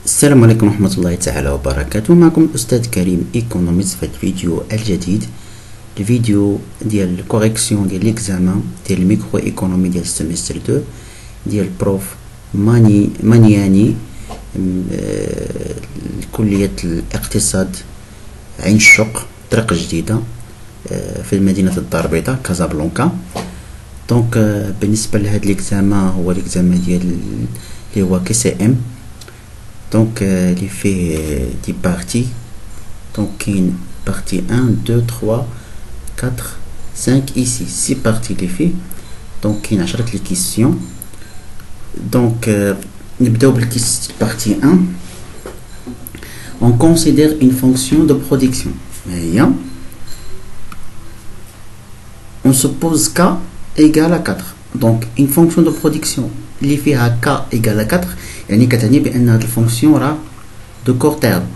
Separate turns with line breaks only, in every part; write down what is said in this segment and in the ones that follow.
السلام عليكم ورحمة الله تعالى وبركاته. معكم الأستاذ كريم إيكونوميست في الفيديو الجديد، الفيديو ديال الكوريكسيون ديال ليكزامان ديال الميكرو إيكونومي ديال السيمستر 2 ديال بروف مانياني، كلية الاقتصاد عين الشق طريق جديدة في مدينة الدار البيضاء كازابلانكا. دونك بالنسبة لهاد ليكزامان هو ليكزامان ديال اللي هو KCM. Donc il fait 10 parties. Donc une partie 1, 2, 3, 4, 5 ici 6 parties les fait. Donc il y a 10 les questions. Donc نبداو بالpartie 1. On considère une fonction de production. On suppose k égale à 4. Donc une fonction de production اللي فيها k égale à 4 يعني كتعني بان هاد الفونكسيون راه دو كور تيرم.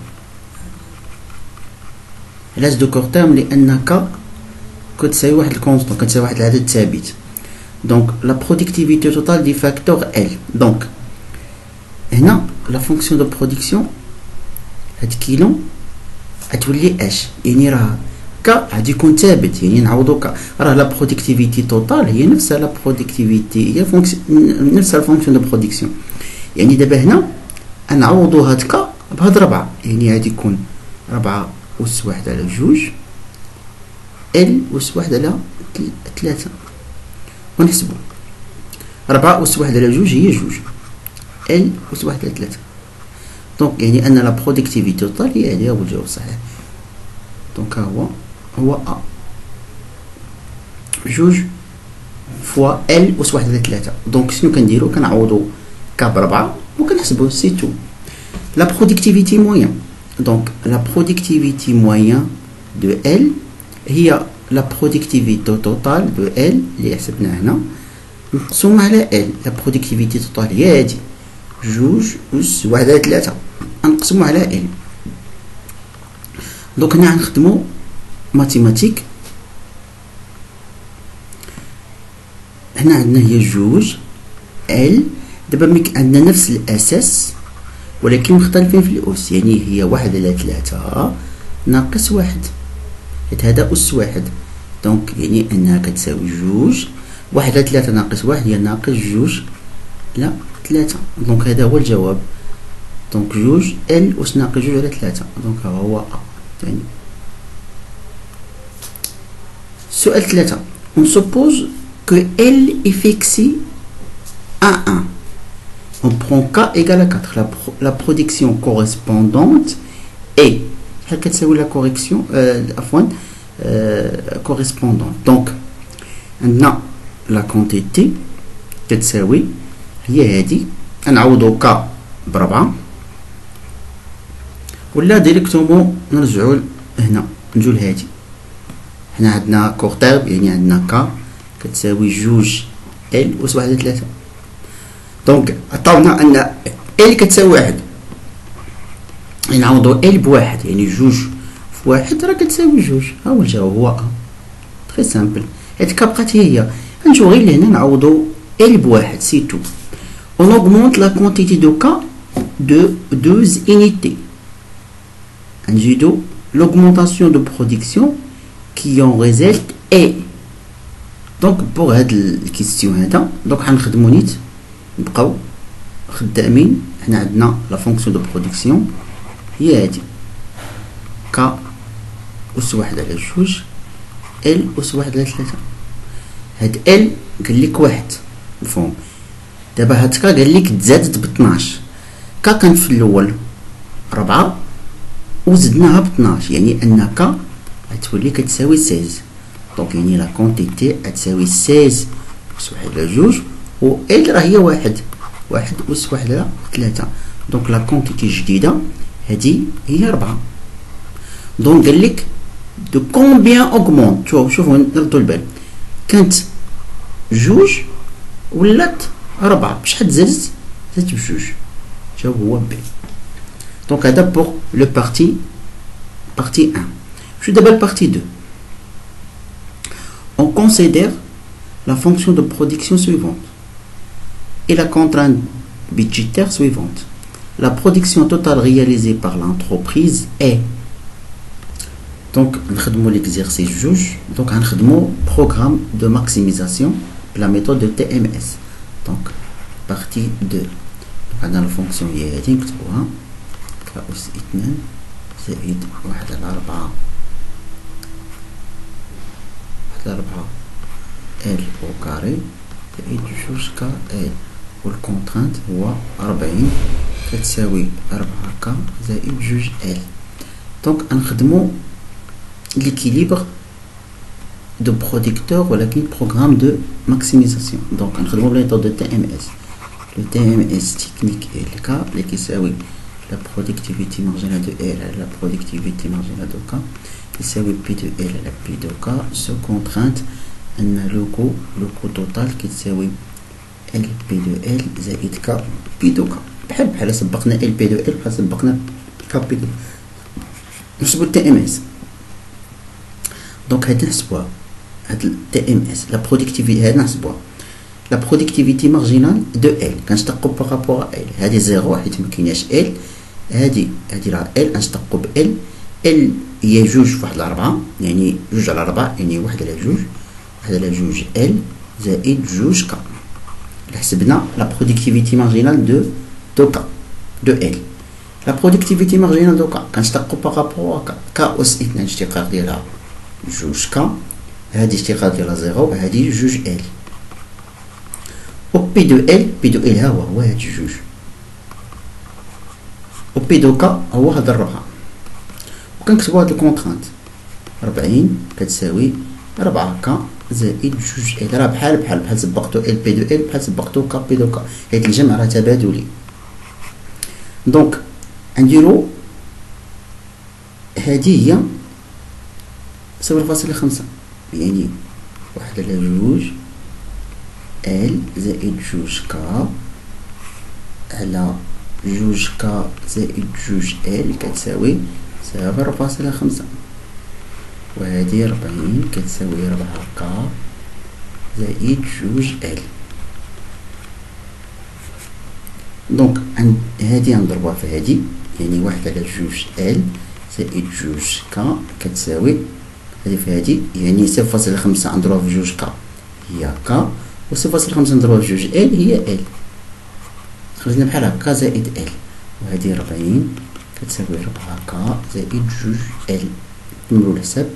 علاش دو كور تيرم؟ لان k كتساوي واحد الكونستون، كتساوي واحد العدد ثابت. دونك لا برودكتيفيتي توتال دي فاكتور ال. دونك هنا لا فونكسيون دو برودكسيون هاد كيلو غتولي اش، يعني راه ك غادي يكون ثابت، يعني نعوضو ك راه لا برودكتيفيتي توتال هي نفسها لا برودكتيفيتي، هي نفسها الفونكسيون دو برودكسيون. يعني دابا هنا نعوضو هاد ك بهاد 4، يعني غادي يكون 4 أس 1 على 2 ال أس 1 على 3 ونحسبو 4 أس 1 على 2 هي 2 ال أس 1 على 3. دونك يعني ان لا برودكتيفيتي توتال هي هذه، هو الجواب الصحيح. دونك هو ا 2 فوا ال أس 1 على 3. دونك شنو كنديرو؟ كنعوضو ك ب4 وكنحسبو سي تو. لا برودكتيفيتي موين، دونك لا برودكتيفيتي موين دو ال هي لا برودكتيفيتي توتال دو ال اللي حسبناها هنا مقسومة على ال. لا برودكتيفيتي توتال هي هادي 2 أس 1 على 3 نقسمو على ال. دونك هنا غنخدمو ماتيماتيك. هنا عندنا هي 2 ال، دابا عندنا نفس الاساس ولكن مختلفين في الاس، يعني هي 1 على 3 ناقص 1، حيت هذا اس 1. دونك يعني انها كتساوي 2 1 على 3 ناقص 1 هي ناقص 2 على 3. دونك هذا هو الجواب. دونك 2 ال اس ناقص 2 على 3. دونك هو ا ثاني. سؤال 3. On suppose que L est fixé à 1. On prend K égale à 4. La production correspondante est la correction correspondante. Donc, on a la quantité كتساوي هي هادي، نعوضو K ب4 ولا ديريكتومون نرجعو هنا نجو لهادي. حنا عندنا كورتيرب، يعني عندنا K كتساوي 2 ال أس 1 على 3. دونك عطاونا ان ال كتساوي 1، نعوضو ال ب1، يعني 2 في 1 راه كتساوي 2. ها هو الجواب، هو ا. تري سامبل، حيت ك بقات هي. نجيو غير لهنا نعوضو ال ب1 سي تو. On augmente la quantité de K de 2 unités. نزيدو l'augmentation de production qui en résulte est. دونك بوغ هاد الكيستيون هذا دونك غنخدمو نيت نبقاو خدامين. حنا عندنا لا فونكسيون دو برودكسيون هي هادي ك أس 1 على 2 ال أس 1 على 3. هاد ال قال لك 1 مفهوم. دابا هاد ك قال لك تزادت ب 12. ك كانت في الاول 4 وزدناها ب 12، يعني ان ك غتولي كتساوي 16. دونك يعني لا كونتيتي غتساوي 16 أس 1 على 2 و ال راه هي 1 أس 1 على 3. دونك لا كونتيتي الجديدة هادي هي 4. دونك قال لك دو كومبيان اوغمونت. شوفوا نردوا البال، كانت 2 ولات 4، بشحال زادت؟ زادت ب2. جاوب هو بي. دونك هذا بوغ لو بارتي 1. شو دابا البارتي 2. On considère la fonction de production suivante et la contrainte budgétaire suivante. la production totale réalisée par l'entreprise est. Donc نخدموا l'exercice جوج. Donc نخدموا programme de maximisation la méthode de TMS. Donc partie 2. Donc عندنا الفونكسيون هي هذه نكتبوها ك أس 2 زائد 1 على 4 1 على 4 ال au carré زائد جوج ك ال، والكونترانت هو 40 كتساوي 4 ك زائد جوج ال. دونك نخدمو l'équilibre de producteur ولكن programme de maximisation. donc نخدمو بلا méthode de TMS. le TMS technique est le cas اللي كيساوي la productivité marginale de L à la productivité marginale de K يساوي P de L à la P de K sous contrainte أن le coût total كيساوي L P de L زائد K P de K. بحال سبقنا L P de L بحال سبقنا K P de نحسبو TMS. donc هاد نحسبوها هاد TMS la productivité هاد نحسبوها la productivité marginale de L كنشتقو بارابور à L. هادي زيرو حيت مكيناش L. هادي راه L نشتقو ب L. L هي جوج فواحد لربعة يعني جوج على ربعة يعني واحد على جوج L زائد جوج K. حسبنا la productivité marginale de K de L. la productivité marginale de K كنشتقو بارابور à K أس 2 اشتقاق ديالها جوج ك، هادي اشتقاق ديالها زيرو، هادي جوج ال. و بي دو ال ها هو هاد جوج، و بي دو ك هو هاد الربعة. و كنكتبو هاد الكونترانت 40 كتساوي 4 ك زائد جوج ال. راه بحال سبقتو ال بي دو ال بحال سبقتو ك بي دو ك، حيت الجمع راه تبادلي. دونك نديرو هادي هي 0.5 يعني واحد على جوج ال زائد جوج ك على جوج ك زائد جوج ال كتساوي 0.5، وهادي 40 كتساوي 4 ك زائد جوج ال. دونك هادي نضربوها في هادي يعني واحد على جوج ال زائد جوج ك كتساوي هادي في هادي يعني 0.5 نضربوها في جوج ك هي ك، و 0.5 نضربوها في جوج ال هي ال. خرجنا بحال هكا زائد ال، وهادي 40 كتساوي 4 ك زائد جوج ال. نكملو الحساب.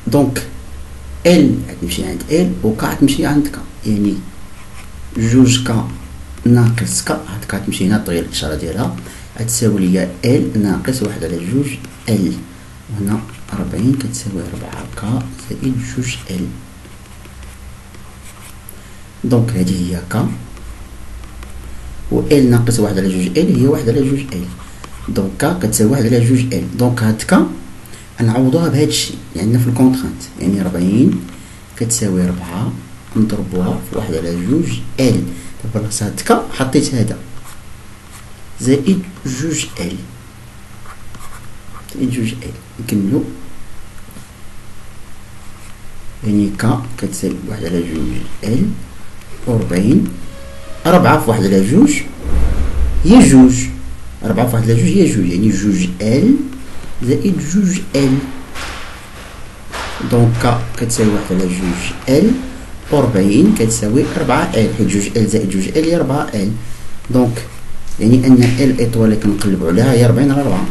دونك ال غتمشي عند ال و ك غتمشي عند ك، يعني جوج ك ناقص ك، هاد ك تمشي هنا طغير الإشارة ديالها غتساوي ليا ال ناقص واحد على جوج ال، وهنا 40 كتساوي 4 ك زائد جوج ال. دونك هادي هي ك، و ال ناقص واحد على جوج ال هي واحد على جوج ال. دونك ك كتساوي واحد على جوج ال. دونك هاد ك نعوضوها بهاد الشيء اللي عندنا في الكونترانت، يعني 40 كتساوي 4 نضربوها في واحد على جوج ال. دابا راه هاد ك حطيت هذا زائد جوج ال زائد جوج ال. نكملو يعني ك كتساوي واحد على جوج ال و 40 4 في واحد على جوج هي جوج، 4 في واحد على جوج هي جوج يعني جوج ال زائد جوج ال. دونك ك كتساوي واحد على جوج ال و 40 كتساوي 4 ال، حيت جوج ال زائد جوج ال هي 4 ال. دونك يعني أن ال إطوال اللي كنقلبو عليها هي 40 على 4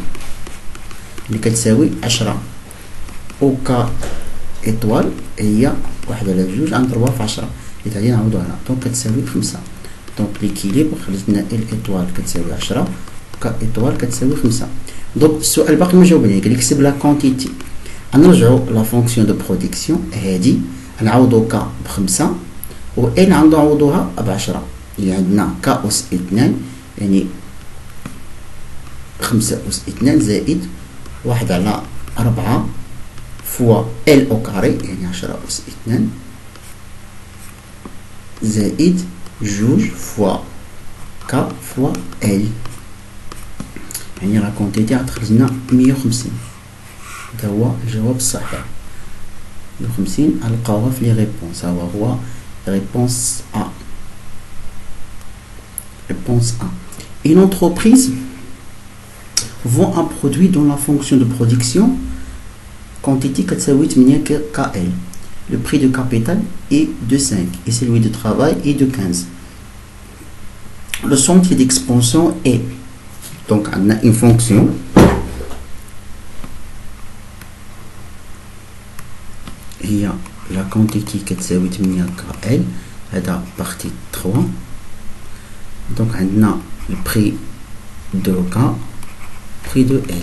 اللي كتساوي 10، و ك إطوال هي واحد على جوج غنضربوها في 10 حيت غادي نعوضو هنا. دونك كتساوي 5. دونك ليكيليبر خرجت لنا ال إطوال كتساوي 10 و ك إطوال كتساوي 5. دونك السؤال باقي ما جاوبني، قالك كسب لا كونتيتي. غنرجعو لا فونكسيون دو برودكسيون هادي نعوضو ك ب5 و ال نعوضوها ب10، اللي عندنا ك أس 2 يعني 5 أس 2 زائد 1 على 4 فوا ال أو كاري يعني 10 أس 2 زائد جوج فوا ك فوا ال، يعني لا كونتيتي غتخرج لنا 150. هذا هو الجواب الصحيح. 150 غنلقاوها في لي ريبونس، ها هو ريبونس أ. Réponse A. Une entreprise vend un produit dont la fonction de production quantité 8 KL. Le prix de capital est de 5 et celui de travail est de 15. Le sentier d'expansion est, donc on a une fonction il y a la quantité 8 KL, la partie 3. Donc on a le prix de K, prix de L.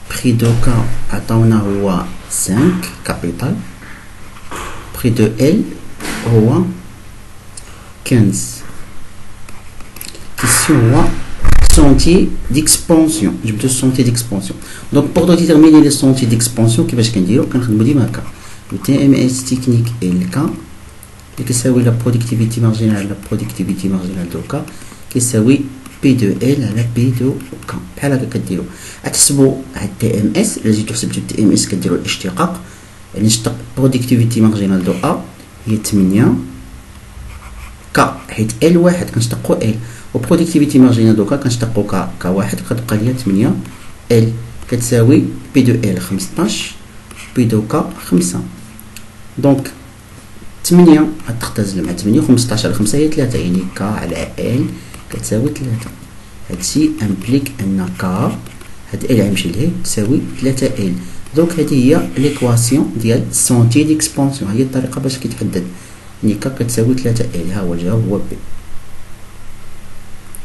Prix de K عطاونا هو 5 capital. Prix de L هو 15. Question هو sentier d'expansion. جبت sentier d'expansion. Donc pour déterminer le sentier d'expansion كيفاش كنديرو كنخدمو ديما هكا. Le TMS technique LK اللي كيساوي la productivité marginale de K كيساوي P de L على P de K. بحال هكا كديرو. غتحسبوا هاد تي ام اس الا جيتو حسبتو تي ام اس كديروا الاشتقاق، يعني نشتق برودكتيفيتي مارجينال دو ا هي 8 ك حيت ال واحد كنشتقو ال، و برودكتيفيتي مارجينال دو ك كنشتقو ك واحد كتبقى ليا 8 ال كتساوي بي دو ال 15 بي دو ك 5. دونك 8 غتختزل مع 8 15 على 5 هي 3 يعني ك على ال كتساوي 3. هادشي امبليك ان ك هاد ال غيمشي لهيه تساوي 3 ال. دونك هادي هي ليكواسيون ديال سونتي ديكسبانسيون، هي الطريقه باش كيتحدد يعني ك كتساوي 3 ال. ها هو الجواب هو بي،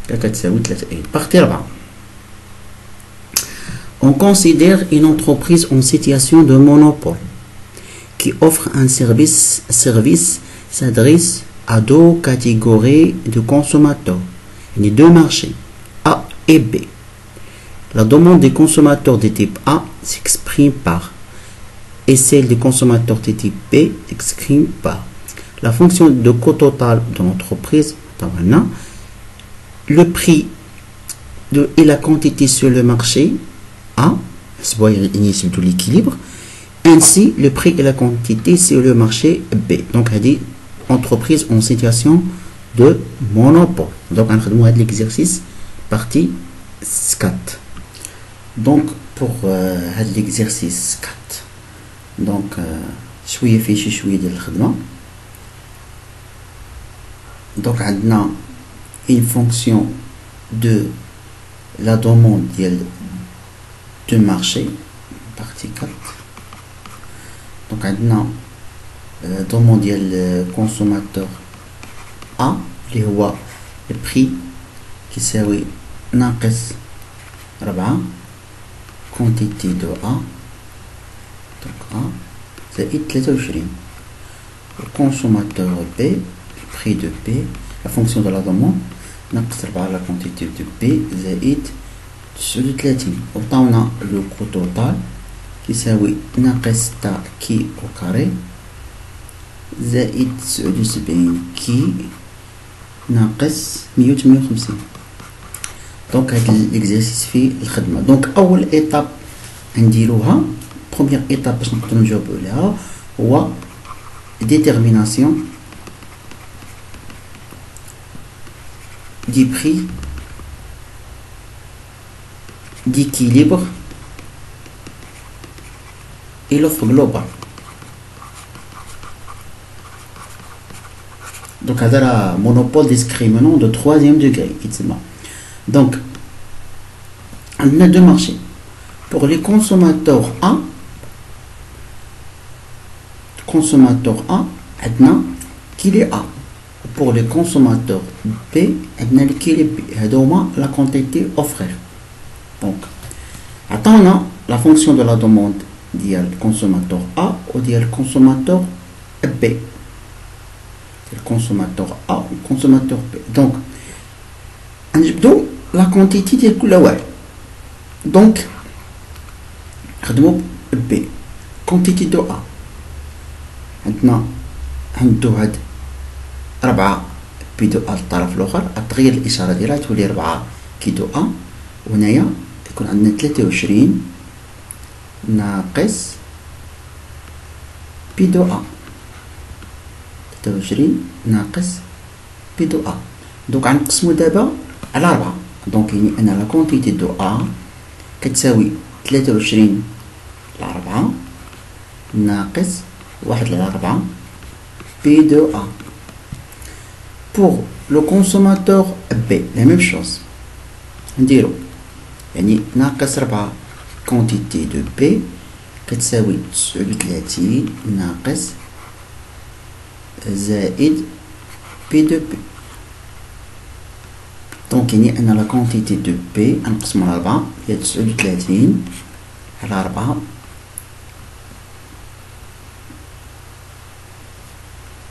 ك كتساوي 3 ال. بارتي 4. On considère une entreprise en situation de monopole qui offre un service s'adresse à deux catégories de consommateurs, les deux marchés A et B. La demande des consommateurs de type A s'exprime par et celle des consommateurs de type B s'exprime par la fonction de coût total de l'entreprise, le prix et la quantité sur le marché A, c'est de l'équilibre, ainsi le prix et la quantité sur le marché B. Donc elle dit entreprise en situation de monopole. Donc on va faire l'exercice partie 4. Donc pour l'exercice 4 donc شويه فيه شويه ديال الخدمه. donc عندنا une fonction de la demande ديال de marché partie 4. donc عندنا demande ديال consommateur A اللي هو le prix كيساوي ناقص 4 quantité de A donc A زائد 23. le consommateur B, le prix de B, la fonction de la demande ناقص 4 la quantité de B زائد 39. وعطاونا le coût total كيساوي ناقص تا كي au carré زائد 79 كي ناقص 158. دونك هاد الاكزرسيس فيه الخدمه. دونك اول ايطاب نديروها بروميير ايطاب باش نقدروا نجاوبوا عليها هو ديتيرميناسيون دي بري d'équilibre et l'offre globale. Donc هذا راه monopole discriminant de 3e degré يتسمى. Donc on a deux marchés. Pour les consommateurs A, qu'il est A. Pour les consommateurs B, qu'il est B. C'est la quantité offerte. Donc, attendons la fonction de la demande du consommateur A ou du consommateur B. Le consommateur A ou le consommateur B. Donc, on la quantité de couleur. Donc, B. Quantité de A. Maintenant, on a 4 بي دو A الطرف الآخر، تغير الإشارة ديالها تولي 4 كي دو A، وهنايا يكون عندنا 23 ناقص بي دو A، 23 ناقص بي دو أ. دونك غنقسمو دابا على 4. دونك يعني أن لا كونتيتي دو أ كتساوي 23 على 4 ناقص 1 على 4 بي دو أ. Pour le consommateur B, la même chose. نديرو يعني ناقص 4 كونتيتي دو بي كتساوي 39 ناقص زائد بي دو بي. دونك يعني أن لا كونتيتي دو بي نقسمو على 4 هي 39 على 4.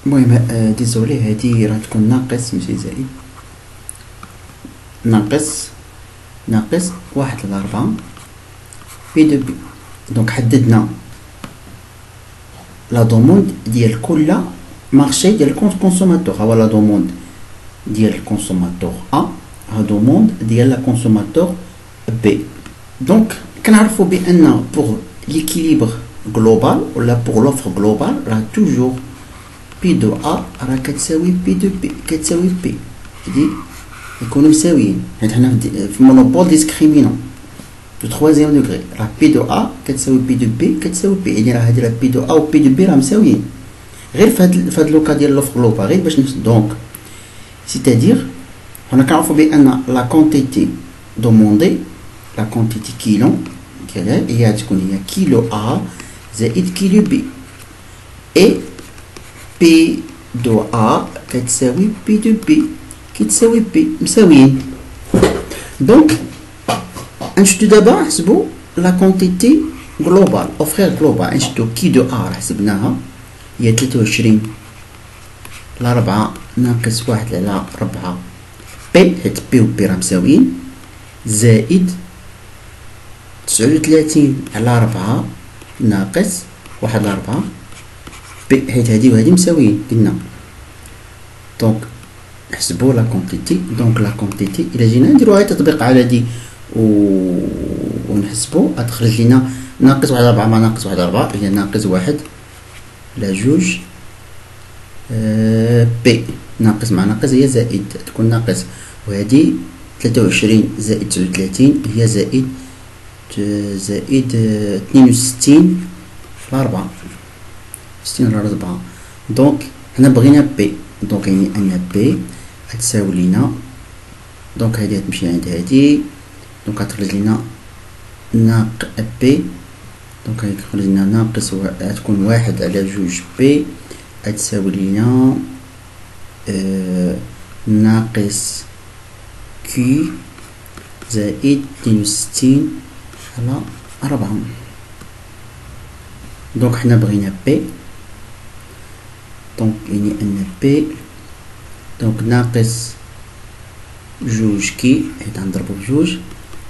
المهم ديزولي هادي راه تكون ناقص ماشي زائد، ناقص 1 على 4 بي دو بي. دونك حددنا لا دوموند ديال كل مارشي ديال الكونسوماتور. هو لا دوموند ديال الكونسوماتور أ، ها دوموند ديال لا كونسوماتور بي. دونك كنعرفو بأن بوغ ليكيليبر جلوبال ولا بوغ لوفر جلوبال راه توجور بي دو أ راه كتساوي بي دو بي كتساوي بي، هادي يكونوا مساويين حيت حنا في مونوبول ديسكريمينون دو تخوازيام دوغري. راه بي دو أ كتساوي بي دو بي كتساوي بي، يعني راه هادي راه بي دو أ و بي دو بي راه مساويين غير فهاد لوكا ديال لوفر جلوبال غير باش دونك سيتادير حنا كنعرفو بأن لا كونتيتي دوموندي لا كونتيتي كيلو ديالها هي تكون هي كيلو أ زائد كيلو بي، اي بي دو أ كتساوي بي دو بي كتساوي بي مساويين. دونك نشدو دابا نحسبو لا كونتيتي جلوبال اوفرير جلوبال. نشدو كي دو أ راه حسبناها هي 23 على 4 ناقص 1 على 4 بي حيت بي و بي راه مساويين زائد 39 على 4 ناقص 1 على 4 بي حيت هادي وهادي مساويين قلنا. دونك نحسبو لا كونتيتي. دونك لا كونتيتي الا جينا نديروها تطبيق على دي ونحسبو غتخرج لينا ناقص 1 على 4 مع ناقص 1 على 4 هي ناقص 1 على 2 بي، ناقص مع ناقص هي زائد تكون ناقص، وهادي 23 زائد 39 هي زائد 62 على 4 60 على 4. دونك حنا بغينا بي، دونك يعني ان بي غتساوي لينا دونك هادي غتمشي عند هادي دونك غتخرج لينا ناق بي دونك غيخرج لنا ناقص غتكون 1 على 2 بي غتساوي لينا ناقص كي زائد 62 على 4. دونك حنا بغينا بي دونك يعني ان بي دونك ناقص 2 كي حيت غنضربو ب2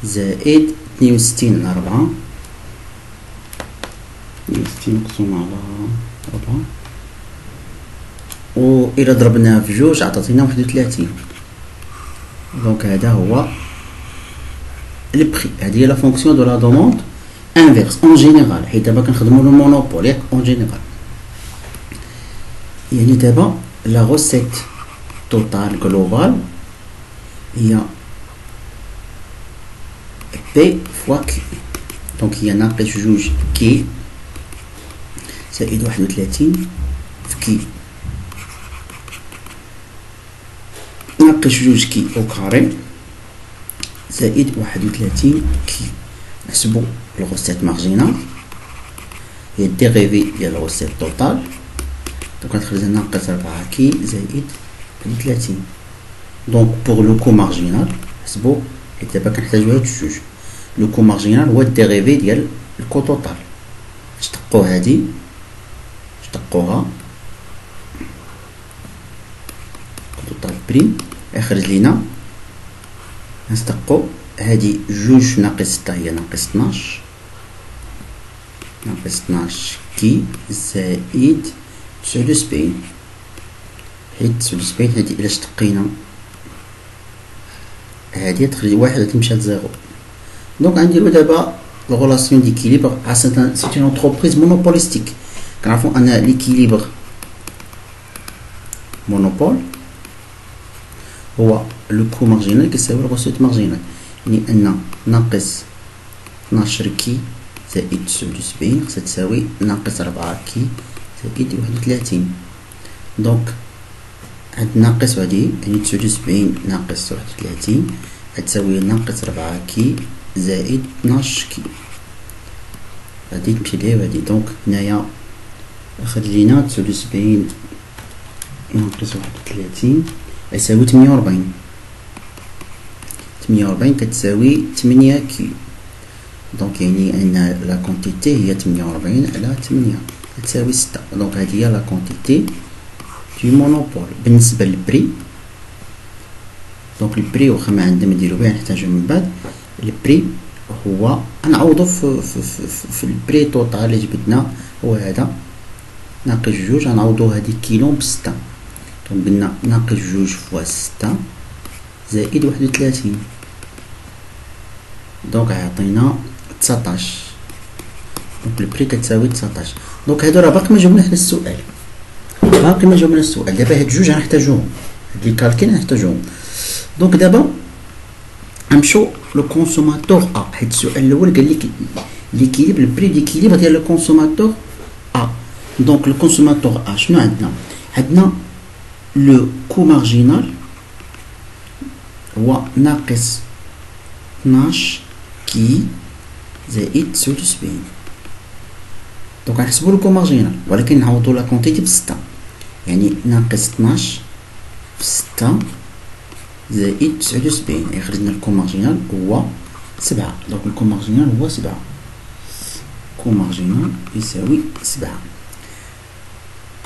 زائد 62 على 4 62 مقسوم على 4 و إلا ضربناه في 2 عطاتينا 31. دونك هذا هو البري. هذه هي لا فونكسيون دو لا دوموند انفيرس اون جينيرال حيت دابا كنخدمو لو مونوبول ياك اون جينيرال. يعني دابا لا غوسيت توتال جلوبال هي بي فوا كي. دونك هي ناقص 2 كي زائد 31 في كي ناقص 2 كي او كاري زائد 31 كي. نحسبو الغوسيت مارجينال هي الديريفي ديال الغوسيت توتال دونك غتخرج ناقص 4 كي زائد 30. دونك بوغ لو كو مارجينال نحسبو حيت دابا كنحتاجو هاد الجوج. لو كو مارجينال هو الديريفي ديال الكو توتال. نشتقو هادي نشتقوها كو توتال بريم يخرج لينا نستقو هادي 2 ناقص 6 هي ناقص 12 ناقص 12 كي زائد 79 حيت 79 هادي إلا اشتقينا هادي تخرج 1 تمشي لزيرو. دونك غنديرو دابا الغولاسيون ديكيليبر خاصة سيت اون انتربريز مونوبوليستيك. كنعرفو ان ليكيليبر مونوبول هو لو كو مارجينال كيساوي الغوسيت مارجينال، يعني ان ناقص 12 كي زائد 79 خصها تساوي ناقص 4 كي زائد 31. دونك هاد ناقص هادي يعني 79 ناقص 31 غتساوي ناقص 4 كي زائد 12 كي، غادي تمشي ليها وهادي. دونك هنايا أخد لينا 79 ناقص 31 يساوي 48. 48 كتساوي 8 كي. دونك يعني أن لا كونتيتي هي 48 على 8 كتساوي 6. دونك هادي هي لا كونتيتي دو مونوبول. بالنسبة للبري، دونك البري واخا ما عندنا منديرو بها نحتاجو من بعد. البري هو غنعوضو في البري توتال اللي جبدنا هو هذا ناقص جوج، غنعوضو هادي كيلو بستة. دونك قلنا ناقص جوج فوا ستة زائد 31. دونك يعطينا 19. دونك البري كتساوي 19. دونك هادو راه باقي ما جاوبنا حنا السؤال، باقي ما جاوبنا السؤال. دابا هاد جوج غنحتاجوهم، هاد لي كالكين غنحتاجوهم. دونك دابا غنمشيو لو كونسوماتور ا، حيت السؤال الاول قال لك ليكيليبر البري ديكيليبر ديال لو كونسوماتور ا. دونك لو كونسوماتور ا شنو عندنا؟ عندنا لو كو مارجينال هو ناقص 12 كي زائد 79. دونك غنحسبو لو كو مارجينال ولكن نعوضو لا كونتيتي بستة، يعني ناقص 12 في 6 زائد 79 يخرجنا الكو مارجينال هو 7. دونك الكو مارجينال هو 7. كو مارجينال يساوي 7.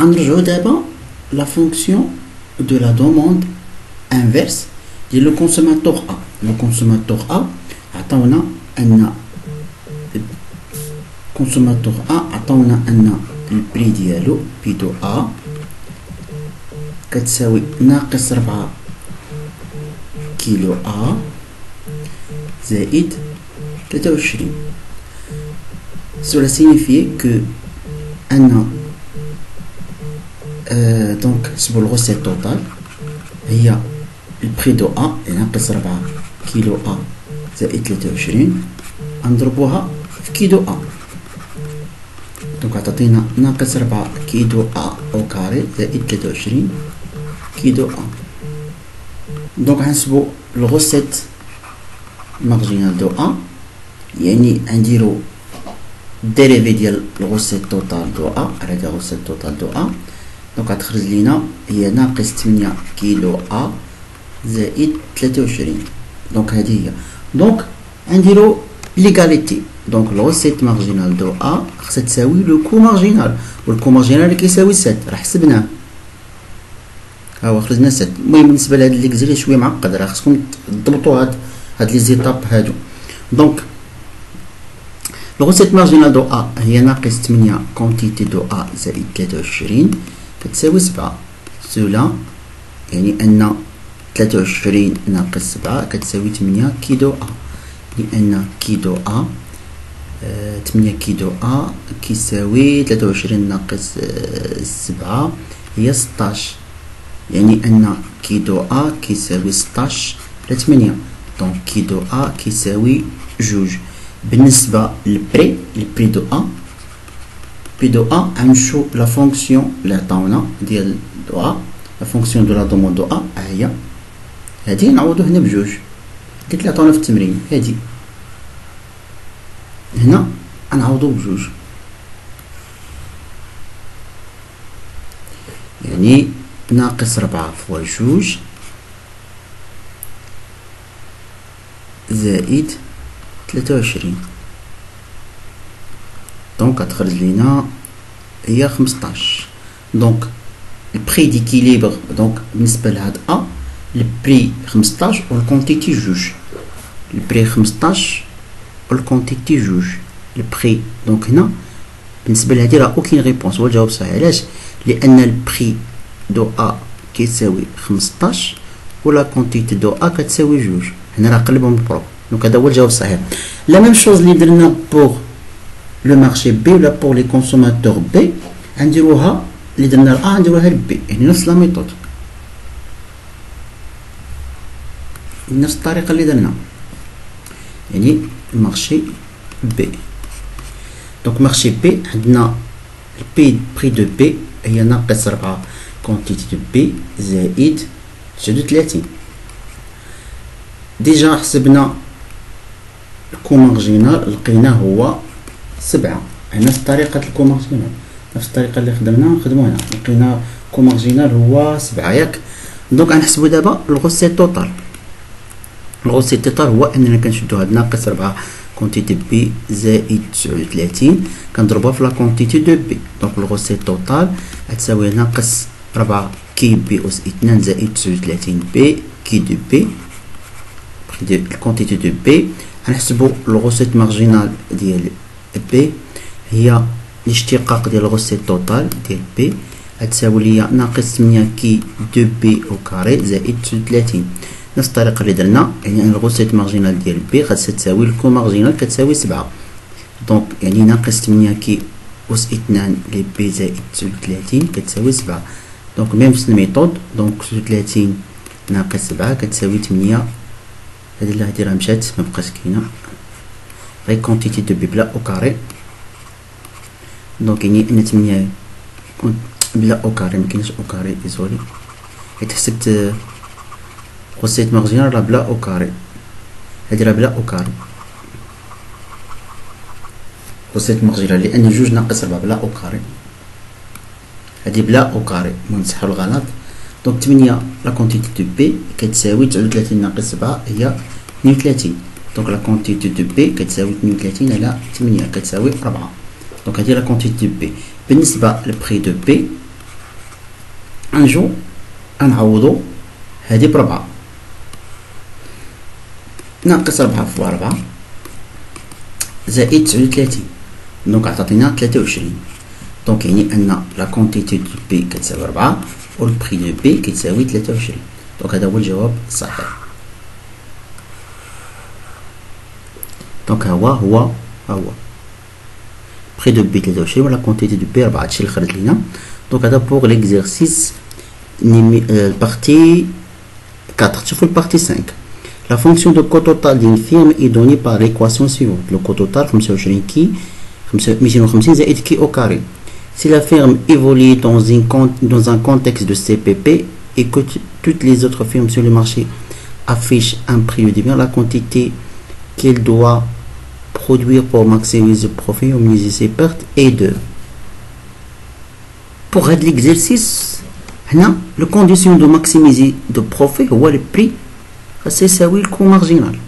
غنرجعو دابا لا فونكسيون دو لا دوموند انفيرس ديال لو كونسوماتور ا. لو كونسوماتور ا عطاونا ان كونسوماتور ا عطاونا ان البري ديالو بي دو ا كتساوي ناقص 4 كيلو ا زائد 23. cela signifie que ان دونك نحسبو الغوسيت توتال هي البري دو ا ناقص 4 كيلو ا زائد 23 نضربوها في كيلو ا. دونك عطاتينا ناقص 4 كيلو ا او كاري زائد 23 كيلو ا. دونك غنحسبو الغوسيت مارجينال دو ا، يعني غنديرو ديريفي ديال الغوسيت توتال دو ا على هذا الغوسيت توتال دو ا. دونك غتخرج لينا هي ناقص 8 كيلو ا زائد 23. دونك هذه هي. دونك غنديرو ليغاليتي. دونك الغوسيت مارجينال دو ا خصها تساوي لو كو مارجينال، والكو مارجينال اللي كيساوي 7 راه حسبناه ها هو خرجنا 7. المهم بالنسبه لهاد ليكزيري شويه معقد، راه خصكم تضبطوا هاد لي زيتاب هادو. دونك الغوسيت مارجينال دو ا هي ناقص 8 كونتيتي دو ا زائد 23 كتساوي 7. سولا يعني ان 23 ناقص 7 كتساوي 8 كيلو ا، لان كيلو ا 8 كيلو ا كيساوي 23 ناقص 7 هي 16، يعني ان كيلو ا كيساوي 16 على 8. دونك كيلو ا كيساوي جوج. بالنسبة للبري، البري دو ا، بي دو ا غنمشيو لا فونكسيون اللي عطاونا ديال دو ا، لا فونكسيون دو لا دومون دو ا هي هادي نعوضو هنا بجوج، ديك اللي عطاونا في التمرين هادي هنا غنعوضو بجوج، يعني ناقص 4 فوا جوج زائد 23. دونك غتخرج لينا هي 15. دونك البري ديكيليبر دونك بالنسبة لهاد ا البري 15 والكونتيتي جوج، البري 15 والكونتيتي جوج البري. دونك هنا بالنسبة لهادي راه اوكين ريبونس، هو الجواب صحيح. علاش؟ لأن البري دو ا كيساوي 15 ولا كونتيتي دو ا كتساوي جوج، هنا راه قلبهم بالبروب. دونك هذا هو الجواب الصحيح. لا ميم شوز اللي درنا بوغ لو مارشي بي ولا بوغ لي كونسوماتور بي غنديروها اللي درنا ل ا غنديروها ل بي، يعني نفس لا ميثود. نفس الطريقة اللي درنا، يعني المارشي بي. دونك مارشي بي عندنا البي بري دو بي هي ناقص 4 كونتيتي دو بي زائد 39. ديجا حسبنا الكو مارجينال لقيناه هو 7 نفس طريقة الكو مارجينال، نفس الطريقة اللي نخدمو هنا لقينا كو مارجينال هو 7 ياك. دونك غنحسبو دابا الغوسيت توتال. الغوسيت توتال هو اننا كنشدو هاد ناقص 4 كونتيتي بي زائد 39 كنضربوها في لا كونتيتي دو بي. دونك الغوسيت توتال غتساوي ناقص 4 كي بي أس 2 زائد 39 بي كي دو بي بري دو الكونتيتي دو بي. غنحسبو الغوسيت مارجينال ديال بي هي الاشتقاق ديال الغوسيت توتال ديال بي غتساوي ليا ناقص 8 كي دو بي او كاري زائد 39. نفس الطريقة اللي درنا، يعني الغوسيت مارجينال ديال بي غتساوي الكو مارجينال كتساوي 7. دونك يعني ناقص 8 كي أس 2 لي بي زائد 39 كتساوي 7. دونك ميم نفس الميثود، دونك 39 ناقص 7 كتساوي 8. هادي راه مشات مبقاش كاينة غير كونتيتي دو بي بلا او كاري. دونك يعني ان 8 بلا او كاري مكاينش او كاري ديزولي حيت حسبت غوسيت مارجينال راه بلا او كاري، هادي راه بلا او كاري غوسيت مارجينال لان جوج ناقص 4 بلا او كاري، هادي بلا او كاري نمسحو الغلط. دونك 8 لا كونتيتي دو بي كتساوي 39 ناقص 7 هي 32. دونك لا كونتيتي دو بي كتساوي 32 على 8 كتساوي 4. دونك هادي لا كونتيتي دو بي. بالنسبة للبري دو بي غنجو غنعوضو هادي ب4 ناقص 4 فوا 4 زائد 39. دونك عطاتينا 23. دونك يعني ان لا كونتيتي دو بي كتساوي 4 و البري دو بي كيتساوي 23. دونك هذا هو الجواب الصحيح. دونك هو بري دو بي 23 ولا كونتيتي دو بي 4. هادشي اللي خرج لينا. دونك هذا بوغ ليكزيرسيس البارتي 4. شوفوا البارتي 5. La fonction de coût total d'une firme est donnée par l'équation suivante. Le coût total 25 qui 250 زائد qui au carré. Si la firme évolue dans un contexte de CPP et que toutes les autres firmes sur le marché affichent un prix de bien, la quantité qu'elle doit produire pour maximiser le profit ou minimiser ses pertes est de. Pour l'exercice, la condition de maximiser le profit ou le prix سيساوي الكو مارجينال.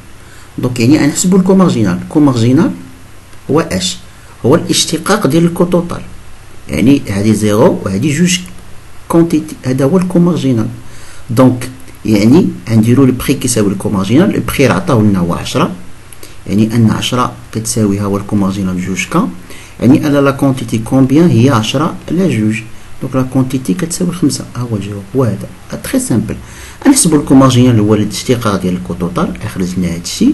دونك يعني غنحسبو الكو مارجينال. الكو مارجينال هو اش؟ هو الاشتقاق ديال الكو توتال، يعني هادي زيرو وهادي جوج كونتيتي، هذا هو الكو مارجينال. دونك يعني غنديرو البري كيساوي الكو مارجينال. البري راه عطاو لنا هو 10، يعني ان 10 كتساوي ها هو الكو مارجينال جوج كا، يعني ان لا كونتيتي كومبيان هي 10 على جوج. دونك لا كونتيتي كتساوي 5. ها هو الجواب هو هذا. تري سامبل. غنحسبو الكو مارجينال هو الاشتقاق ديال الكو توتال، خرج لنا هادشي.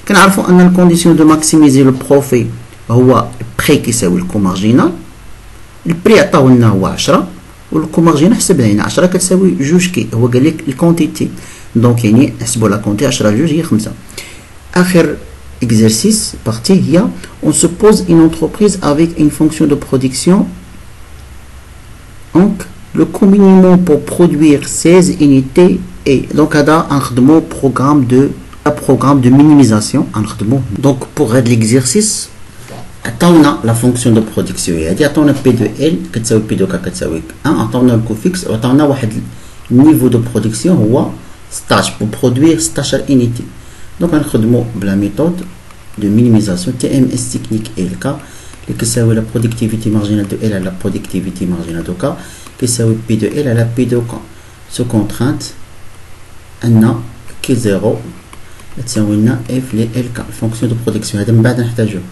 كنعرفو ان الكونديسيون دو ماكسيميزي لو بروفي هو بري كيساوي الكو مارجينال. البري عطاو لنا هو 10 والكو مارجينال حسبها هنا 10 كتساوي جوج كي، هو قال لك الكونتيتي. دونك يعني نحسبو لا كونتي 10 جوج هي 5. اخر exercice partie هي on suppose une entreprise avec une fonction de production. Donc le coût minimum pour produire 16 unités est donc هذا نخدمو programme de minimisation نخدمو. donc pour هذا l'exercice عطاونا لا فونكسيون دو برودكسيون هادي، عطاونا بي دو ال كتساوي بي دو كا كتساوي 1، عطاونا الكو فيكس وعطاونا واحد النيفو دو برودكسيون هو 16 pour produire 16 unités. donc غنخدمو بلا ميثود de minimisation TMS technique LK اللي كيساوي لا productivité marginale de L على la productivité marginale de K كيساوي P de L على P de K. sous contrainte أن كي زيرو تساوي لنا F ل LK الفونكسيون دو برودكسيون. هذا من بعد نحتاجوه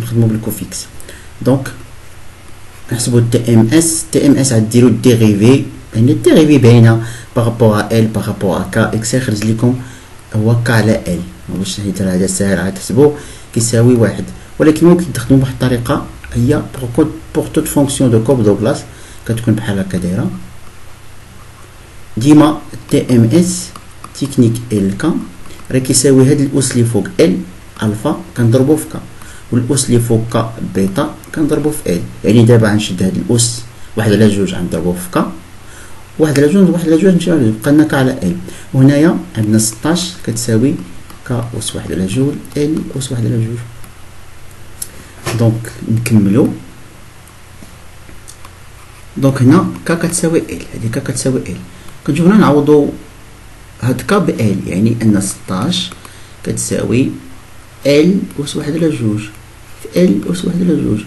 نخدمو بالكوفيكس. دونك نحسبو TMS غديرو الديريفي، يعني الديريفي باينة بارابور ا L بارابور ا K إكس يخرج لكم هو K على L. واش حيت هذا ساهل عاد تحسبوه كيساوي 1، ولكن ممكن تخدمو بواحد الطريقة هي بور توت فونكسيون دو كوب دو بلاص كتكون بحال هكا دايرة. ديما تي ام اس تكنيك ال كا راه كيساوي هاد الاس اللي فوق ال الفا كنضربو في كا، والاس اللي فوق كا بيتا كنضربو في ال. يعني دابا غنشد هاد الاس واحد على جوج غنضربو في كا، واحد على جوج واحد على جوج نمشيو بقى لنا كا على ال. وهنايا عندنا 16 كتساوي كا أس واحد على جوج ال أس واحد على جوج. دونك نكملو. دونك هنا كا كتساوي ال، هادي كا كتساوي ال، كنجيو هنا نعوضو هاد كا ب ال، يعني ان 16 كتساوي ال أس واحد على جوج في ال أس واحد على جوج.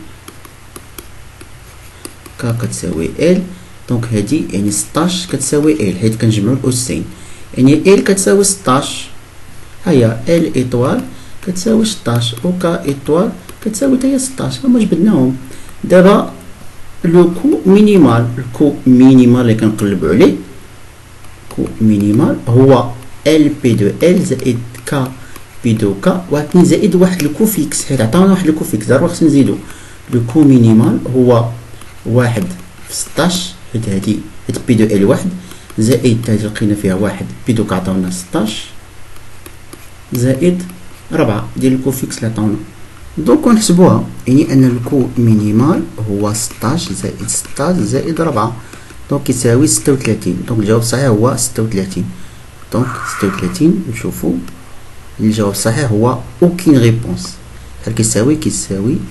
كا كتساوي ال، دونك هادي يعني 16 كتساوي ال حيت كنجمعو الأسين، يعني ال كتساوي 16 هيا ال ايطوال كتساوي 16 و كا ايطوال كتساوي تاهي 16. هما جبدناهم. دابا لو كو مينيمال، الكو مينيمال اللي كنقلبو عليه، كو مينيمال هو ال بي دو ال زائد كا بي دو كا و2 زائد واحد الكو فيكس، حيت عطاونا واحد الكو فيكس ضروري خصنا نزيدو. لو كو مينيمال هو واحد في 16 حيت هادي حيت بي دو ال واحد زائد هادي لقينا فيها واحد بي دو كا عطاونا 16 زائد 4 ديال الكو فيكس اللي عطاونا. دونك نحسبوها، يعني ان الكو مينيمال هو 16 زائد 16 زائد 4 دونك يساوي 36. دونك الجواب الصحيح هو 36. دونك 36 نشوفو الجواب الصحيح هو اوكين ريبونس، بحال كيساوي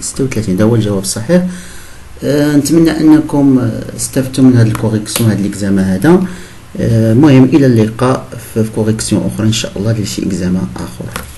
36. هذا هو الجواب الصحيح. نتمنى انكم استفدتوا من هذا الكوريكسيون، هذا الاكزامان هذا. المهم الى اللقاء في كوريكسيون اخرى ان شاء الله لشي اكزامان اخر.